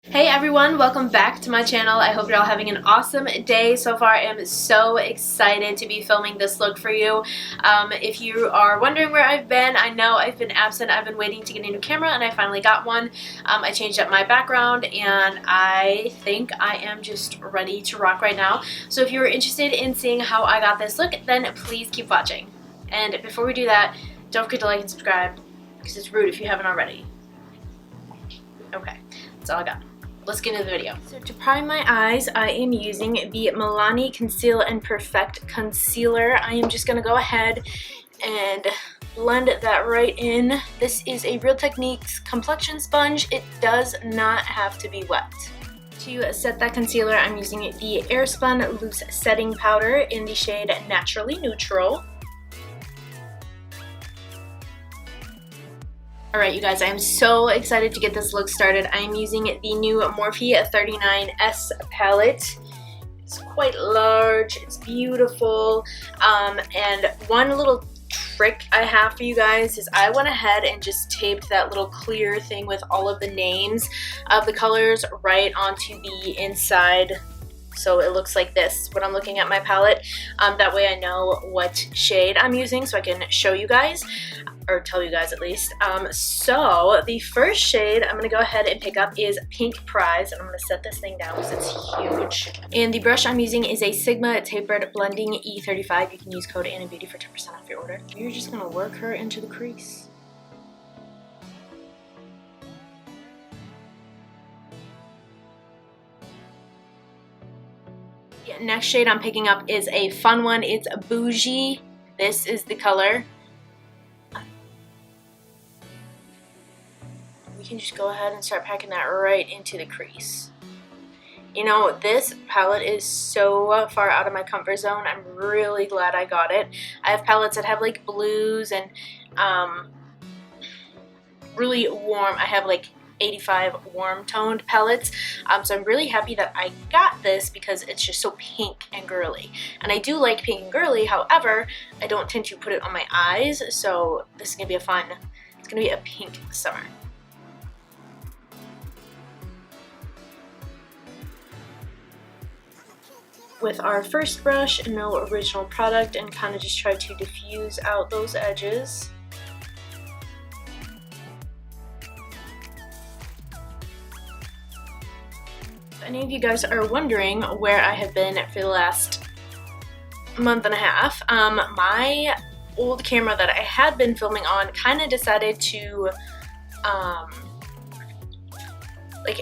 Hey everyone, welcome back to my channel. I hope you're all having an awesome day so far. I am so excited to be filming this look for you. If you are wondering where I've been, I know I've been absent. I've been waiting to get a new camera and I finally got one. I changed up my background and I think I am just ready to rock right now. So if you're interested in seeing how I got this look, then please keep watching. And before we do that, don't forget to like and subscribe because it's rude if you haven't already. Okay, that's all I got. Let's get into the video. So to prime my eyes, I am using the Milani Conceal and Perfect Concealer. I am just going to go ahead and blend that right in. This is a Real Techniques complexion sponge. It does not have to be wet. To set that concealer, I'm using the AirSpun Loose Setting Powder in the shade Naturally Neutral. Alright you guys, I am so excited to get this look started. I am using the new Morphe 39S palette. It's quite large, it's beautiful, and one little trick I have for you guys is I went ahead and just taped that little clear thing with all of the names of the colors right onto the inside. So it looks like this when I'm looking at my palette. That way I know what shade I'm using so I can show you guys, or tell you guys at least. So the first shade I'm going to go ahead and pick up is Pink Prize, and I'm going to set this thing down because it's huge. And the brush I'm using is a Sigma Tapered Blending E35. You can use code ANNABEAUTY for 10% off your order. You're just going to work her into the crease. The next shade I'm picking up is a fun one. It's Bougie. This is the color. We can just go ahead and start packing that right into the crease. You know, this palette is so far out of my comfort zone. I'm really glad I got it. I have palettes that have like blues and really warm. I have like 85 warm toned palettes, so I'm really happy that I got this because it's just so pink and girly, and I do like pink and girly. However, I don't tend to put it on my eyes, so this is gonna be it's gonna be a pink summer. With our first brush, no original product, and kind of just try to diffuse out those edges. If any of you guys are wondering where I have been for the last month and a half, my old camera that I had been filming on kind of decided to, like,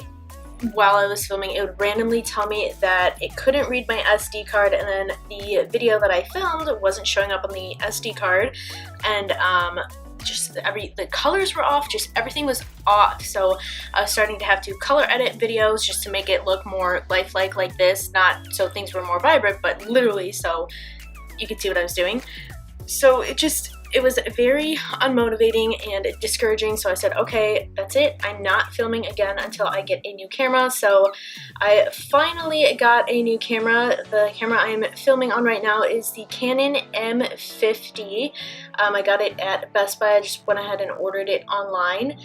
while I was filming, it would randomly tell me that it couldn't read my SD card, and then the video that I filmed wasn't showing up on the SD card, and just the colors were off, just everything was off. So I was starting to have to color edit videos just to make it look more lifelike like this, not so things were more vibrant, but literally so you could see what I was doing. So it was very unmotivating and discouraging, so I said, okay, that's it. I'm not filming again until I get a new camera. So I finally got a new camera. The camera I'm filming on right now is the Canon M50. I got it at Best Buy. I just went ahead and ordered it online,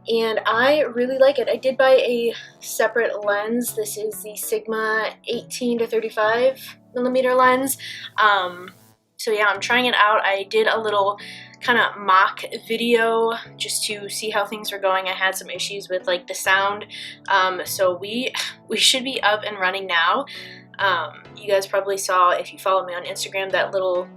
and I really like it. I did buy a separate lens. This is the Sigma 18 to 35 millimeter lens. So yeah, I'm trying it out. I did a little kind of mock video just to see how things were going. I had some issues with like the sound, so we should be up and running now. You guys probably saw, if you follow me on Instagram, that little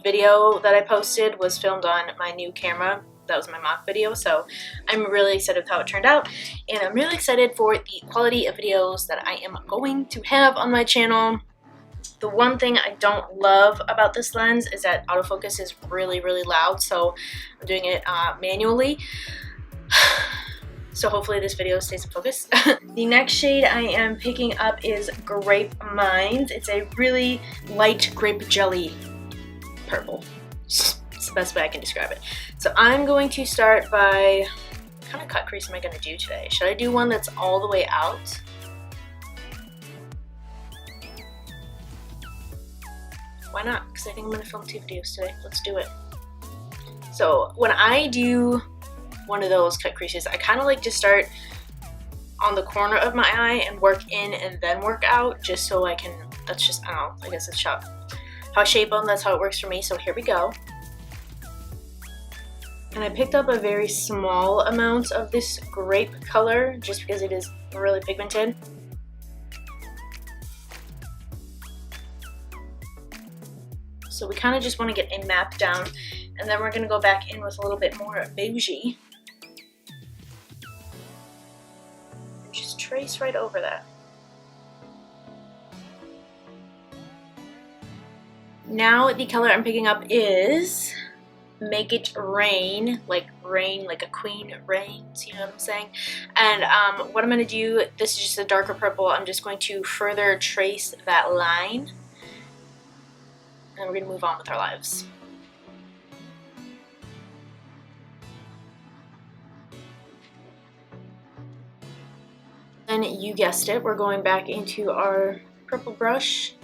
video that I posted was filmed on my new camera. That was my mock video, so I'm really excited with how it turned out, and I'm really excited for the quality of videos that I am going to have on my channel. The one thing I don't love about this lens is that autofocus is really, really loud, so I'm doing it manually. So hopefully this video stays in focus. The next shade I am picking up is Grape Mines. It's a really light grape jelly purple. It's the best way I can describe it. So I'm going to start by, what kind of cut crease am I going to do today? Should I do one that's all the way out? Why not? Because I think I'm going to film 2 videos today. Let's do it. So when I do one of those cut creases, I kind of like to start on the corner of my eye and work in and then work out, just so I can, that's just, I don't know, I guess it's how shape them, that's how it works for me. So here we go. And I picked up a very small amount of this grape color just because it is really pigmented. So we kind of just want to get a map down, and then we're going to go back in with a little bit more bougie. And just trace right over that. Now the color I'm picking up is Make It Rain, like a queen reigns, you know what I'm saying? And what I'm going to do, this is just a darker purple, I'm just going to further trace that line. And we're going to move on with our lives. Then you guessed it, we're going back into our purple brush.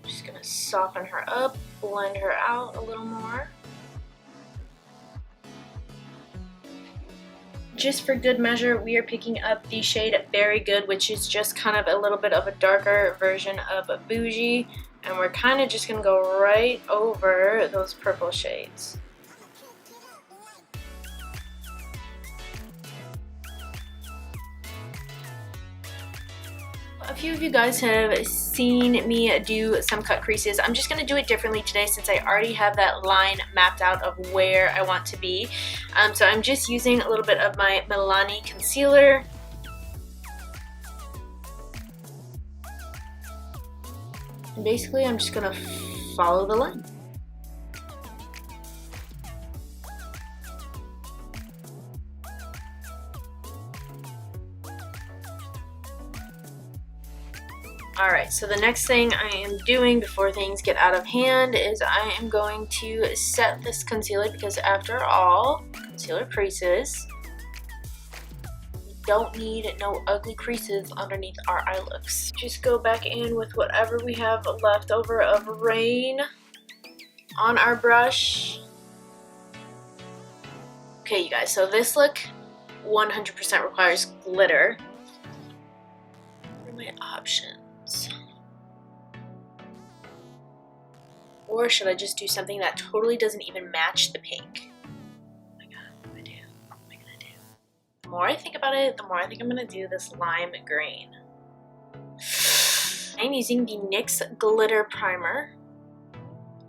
Just going to soften her up, blend her out a little more. Just for good measure, we are picking up the shade Very Good, which is just kind of a little bit of a darker version of Bougie. And we're kind of just going to go right over those purple shades. A few of you guys have seen me do some cut creases. I'm just going to do it differently today since I already have that line mapped out of where I want to be. So I'm just using a little bit of my Milani Concealer. And basically, I'm just going to follow the line. Alright, so the next thing I am doing before things get out of hand is I am going to set this concealer, because after all, concealer creases. We don't need no ugly creases underneath our eye looks. Just go back in with whatever we have left over of Rain on our brush. Okay, you guys, so this look 100% requires glitter. What are my options? Or should I just do something that totally doesn't even match the pink? Oh my god, what do I do? What am I gonna do? The more I think about it, the more I think I'm gonna do this lime green. I'm using the NYX Glitter Primer.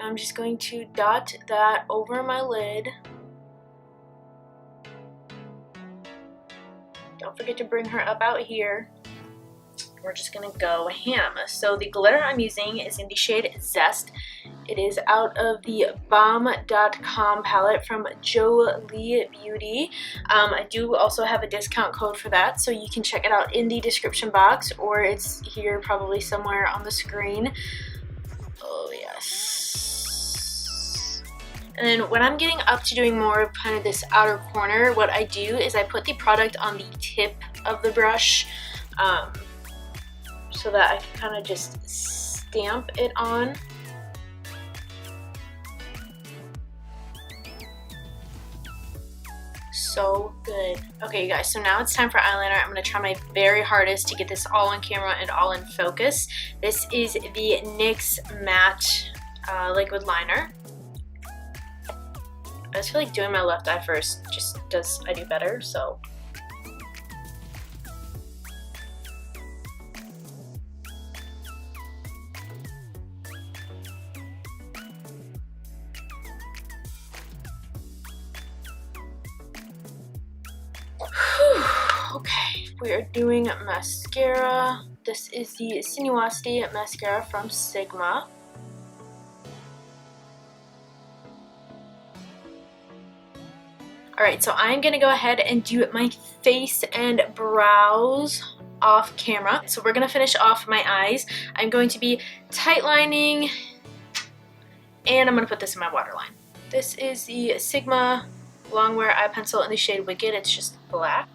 I'm just going to dot that over my lid. Don't forget to bring her up out here. We're just gonna go ham. So the glitter I'm using is in the shade Zest. It is out of the Bomb.com palette from Jolie Beauty. I do also have a discount code for that, so you can check it out in the description box, or it's here probably somewhere on the screen. Oh yes. And then when I'm getting up to doing more of kind of this outer corner, what I do is I put the product on the tip of the brush, so that I can kind of just stamp it on. So good. Okay, you guys, so now it's time for eyeliner. I'm going to try my very hardest to get this all on camera and all in focus. This is the NYX Matte Liquid Liner. I just feel like doing my left eye first I do better, so. Okay, we are doing mascara. This is the Sinuosity mascara from Sigma. Alright, so I'm going to go ahead and do my face and brows off camera. So we're going to finish off my eyes. I'm going to be tight lining, and I'm going to put this in my waterline. This is the Sigma Longwear Eye Pencil in the shade Wicked. It's just black.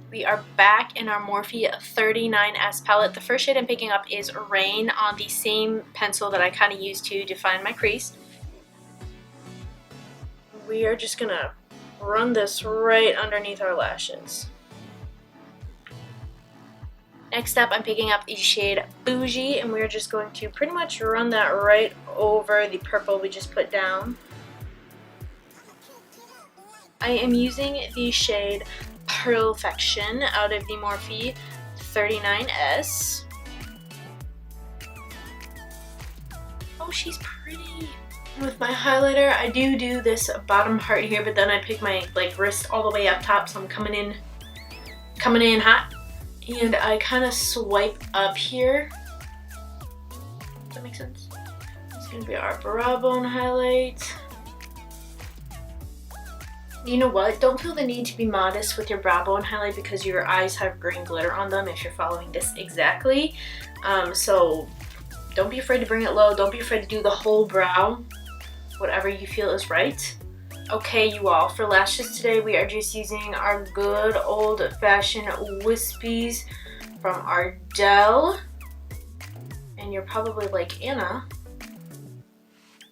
We are back in our Morphe 39S palette. The first shade I'm picking up is Rain on the same pencil that I kind of used to define my crease. we are just gonna run this right underneath our lashes. Next up, I'm picking up the shade Bougie, and we're just going to pretty much run that right over the purple we just put down. I am using the shade Perfection out of the Morphe 39S. Oh, she's pretty. With my highlighter, I do this bottom part here, but then I pick my wrist all the way up top, so I'm coming in hot. And I kind of swipe up here. Does that make sense? It's gonna be our brow bone highlight. You know what? Don't feel the need to be modest with your brow bone highlight because your eyes have green glitter on them if you're following this exactly. So don't be afraid to bring it low. Don't be afraid to do the whole brow. Whatever you feel is right. Okay, you all, for lashes today, we are just using our good old-fashioned wispies from Ardell. And you're probably like, Anna,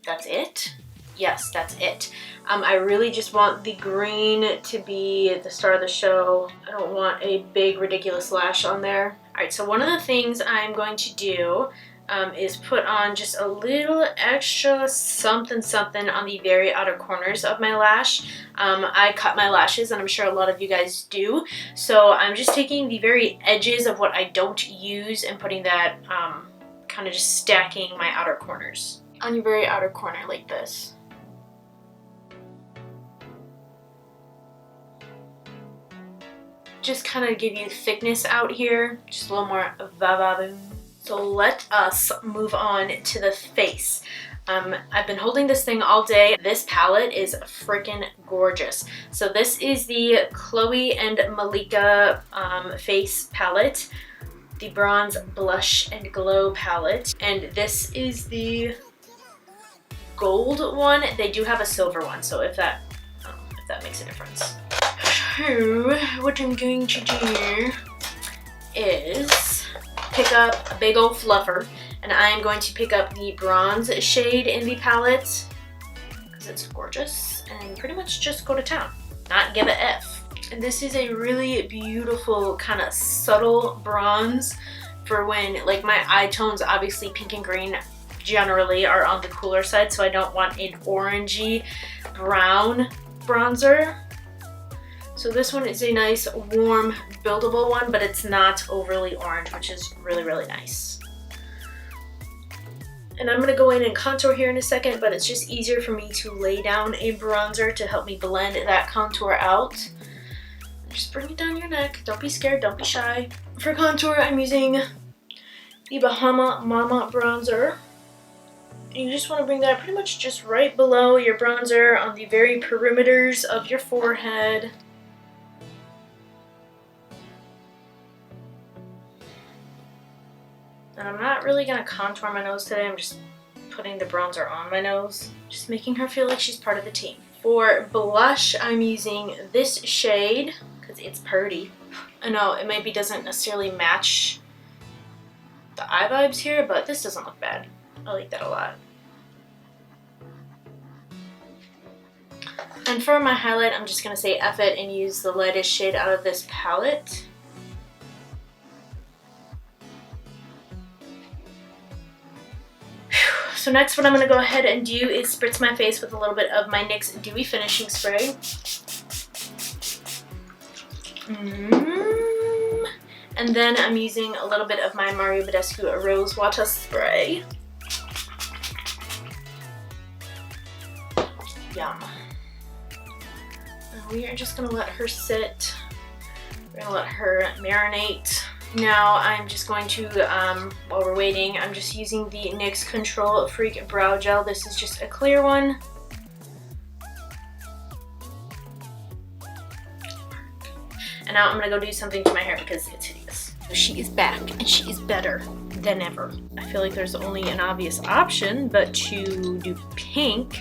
that's it? Yes, that's it. I really just want the green to be the star of the show. I don't want a big, ridiculous lash on there. All right, so one of the things I'm going to do is put on just a little extra something on the very outer corners of my lash. I cut my lashes, and I'm sure a lot of you guys do. So I'm just taking the very edges of what I don't use and putting that, kind of just stacking my outer corners. On your very outer corner like this. Just kind of give you thickness out here, just a little more va-va-boom. So let us move on to the face. I've been holding this thing all day. This palette is freaking gorgeous. So this is the Khloe and Malika face palette, the Bronze Blush and Glow palette, and this is the gold one. They do have a silver one, so if that makes a difference. So what I'm going to do is pick up a big old fluffer, and I am going to pick up the bronze shade in the palette because it's gorgeous, and pretty much just go to town, not give a F. And this is a really beautiful kind of subtle bronze for when, like, my eye tones, obviously pink and green generally are on the cooler side, so I don't want an orangey brown bronzer. So this one is a nice, warm, buildable one, but it's not overly orange, which is really, really nice. And I'm gonna go in and contour here in a second, but it's just easier for me to lay down a bronzer to help me blend that contour out. Just bring it down your neck. Don't be scared, don't be shy. For contour, I'm using the Bahama Mama bronzer. And you just want to bring that pretty much just right below your bronzer on the very perimeters of your forehead. And I'm not really going to contour my nose today, I'm just putting the bronzer on my nose. Just making her feel like she's part of the team. For blush, I'm using this shade, because it's pretty. I know it maybe doesn't necessarily match the eye vibes here, but this doesn't look bad. I like that a lot. And for my highlight, I'm just going to say F it and use the lightest shade out of this palette. So next what I'm going to go ahead and do is spritz my face with a little bit of my NYX Dewy Finishing Spray. And then I'm using a little bit of my Mario Badescu Rose Water Spray. Yum. And we are just going to let her sit. We're going to let her marinate. Now I'm just going to, while we're waiting, I'm just using the NYX Control Freak Brow Gel. This is just a clear one. And now I'm going to go do something to my hair because it's hideous. She is back and she is better than ever. I feel like there's only an obvious option but to do pink.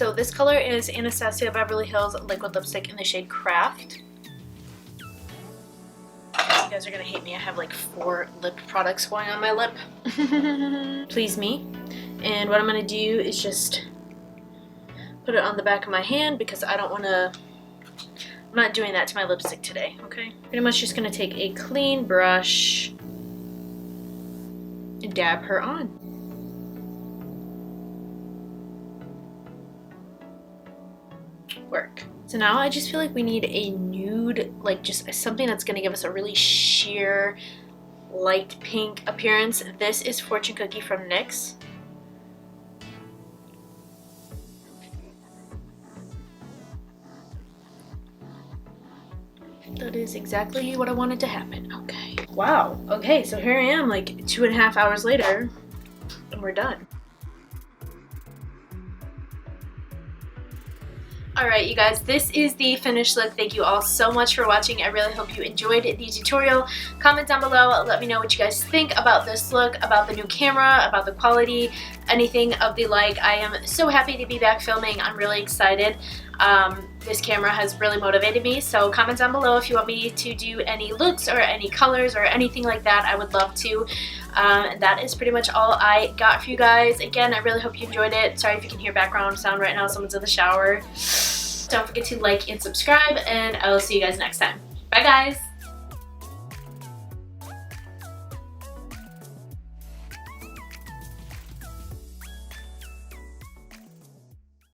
So this color is Anastasia Beverly Hills Liquid Lipstick in the shade Craft. You guys are gonna hate me. I have like 4 lip products going on my lip. Please me. And what I'm gonna do is just put it on the back of my hand because I don't wanna, I'm not doing that to my lipstick today, okay? Pretty much just gonna take a clean brush and dab her on. Work. So now I just feel like we need a nude, like just something that's gonna give us a really sheer light pink appearance. This is Fortune Cookie from NYX. That is exactly what I wanted to happen. Okay. Wow. Okay, so here I am like 2.5 hours later and we're done. Alright you guys, this is the finished look. Thank you all so much for watching. I really hope you enjoyed the tutorial. Comment down below, let me know what you guys think about this look, about the new camera, about the quality, anything of the like. I am so happy to be back filming. I'm really excited. This camera has really motivated me, so comment down below if you want me to do any looks or any colors or anything like that. I would love to. And that is pretty much all I got for you guys. Again, I really hope you enjoyed it. Sorry if you can hear background sound right now. Someone's in the shower. Don't forget to like and subscribe, and I will see you guys next time. Bye guys!